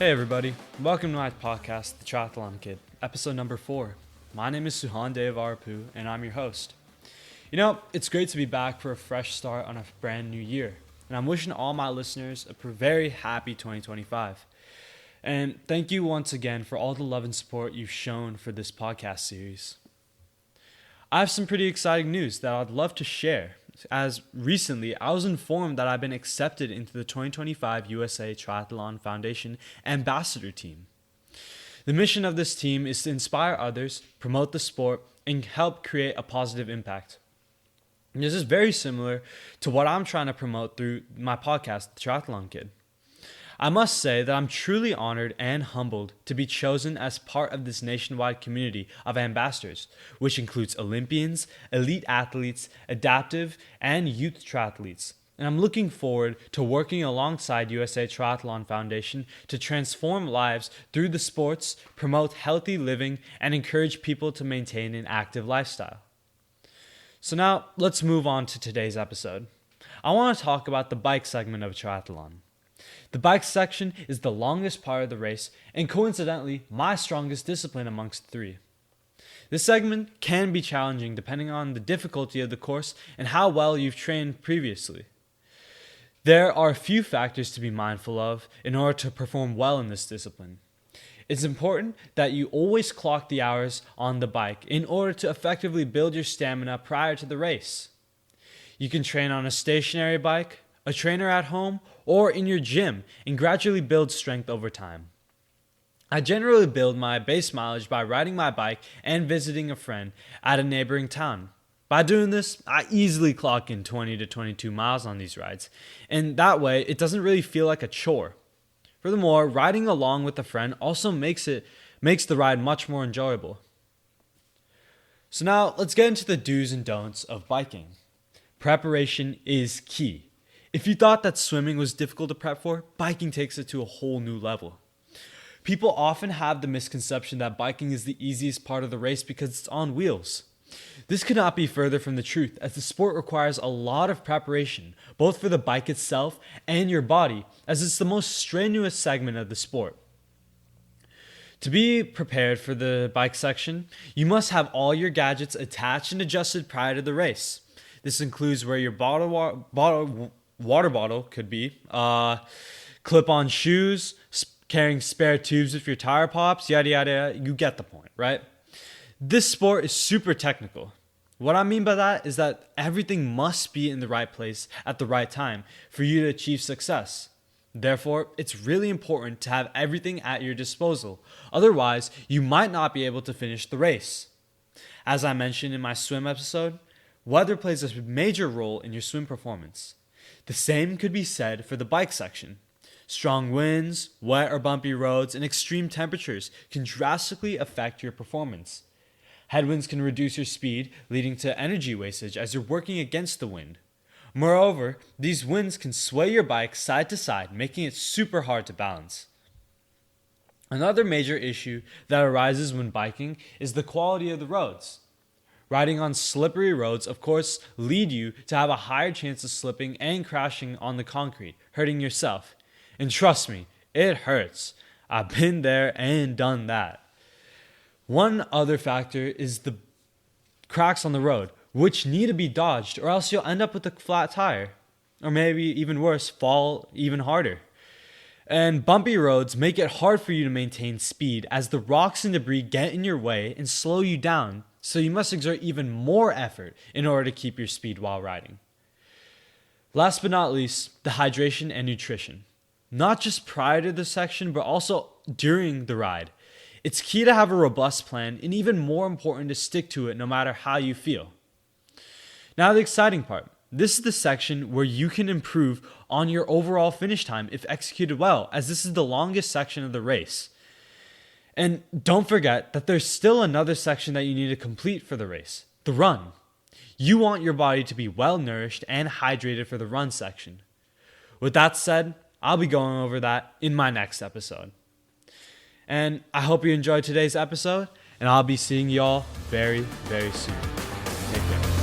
Hey everybody, welcome to my podcast, The Triathlon Kid, episode number 4. My name is Suhan Devarapu, and I'm your host. It's great to be back for a fresh start on a brand new year, and I'm wishing all my listeners a very happy 2025. And thank you once again for all the love and support you've shown for this podcast series. I have some pretty exciting news that I'd love to share, as recently I was informed that I've been accepted into the 2025 USA Triathlon Foundation Ambassador Team. The mission of this team is to inspire others, promote the sport, and help create a positive impact. And this is very similar to what I'm trying to promote through my podcast, The Triathlon Kid. I must say that I'm truly honored and humbled to be chosen as part of this nationwide community of ambassadors, which includes Olympians, elite athletes, adaptive, and youth triathletes. And I'm looking forward to working alongside USA Triathlon Foundation to transform lives through the sports, promote healthy living, and encourage people to maintain an active lifestyle. So now, let's move on to today's episode. I want to talk about the bike segment of a triathlon. The bike section is the longest part of the race and coincidentally my strongest discipline amongst the three. This segment can be challenging depending on the difficulty of the course and how well you've trained previously. There are a few factors to be mindful of in order to perform well in this discipline. It's important that you always clock the hours on the bike in order to effectively build your stamina prior to the race. You can train on a stationary bike, a trainer at home, or in your gym and gradually build strength over time. I generally build my base mileage by riding my bike and visiting a friend at a neighboring town. By doing this, I easily clock in 20 to 22 miles on these rides, and that way it doesn't really feel like a chore. Furthermore, riding along with a friend also makes the ride much more enjoyable. So now let's get into the do's and don'ts of biking. Preparation is key. If you thought that swimming was difficult to prep for, biking takes it to a whole new level. People often have the misconception that biking is the easiest part of the race because it's on wheels. This could not be further from the truth, as the sport requires a lot of preparation, both for the bike itself and your body, as it's the most strenuous segment of the sport. To be prepared for the bike section, you must have all your gadgets attached and adjusted prior to the race. This includes where your water bottle could be, clip-on shoes, carrying spare tubes if your tire pops, yada yada yada. You get the point, right? This sport is super technical. What I mean by that is that everything must be in the right place at the right time for you to achieve success. Therefore, it's really important to have everything at your disposal. Otherwise, you might not be able to finish the race. As I mentioned in my swim episode, weather plays a major role in your swim performance. The same could be said for the bike section. Strong winds, wet or bumpy roads, and extreme temperatures can drastically affect your performance. Headwinds can reduce your speed, leading to energy wastage as you're working against the wind. Moreover, these winds can sway your bike side to side, making it super hard to balance. Another major issue that arises when biking is the quality of the roads. Riding on slippery roads, of course, lead you to have a higher chance of slipping and crashing on the concrete, hurting yourself. And trust me, it hurts. I've been there and done that. One other factor is the cracks on the road, which need to be dodged, or else you'll end up with a flat tire. Or maybe even worse, fall even harder. And bumpy roads make it hard for you to maintain speed as the rocks and debris get in your way and slow you down. So you must exert even more effort in order to keep your speed while riding. Last but not least, the hydration and nutrition. Not just prior to the section, but also during the ride. It's key to have a robust plan, and even more important to stick to it no matter how you feel. Now the exciting part. This is the section where you can improve on your overall finish time if executed well, as this is the longest section of the race. And don't forget that there's still another section that you need to complete for the race, the run. You want your body to be well nourished and hydrated for the run section. With that said, I'll be going over that in my next episode. And I hope you enjoyed today's episode, and I'll be seeing y'all very, very soon. Take care.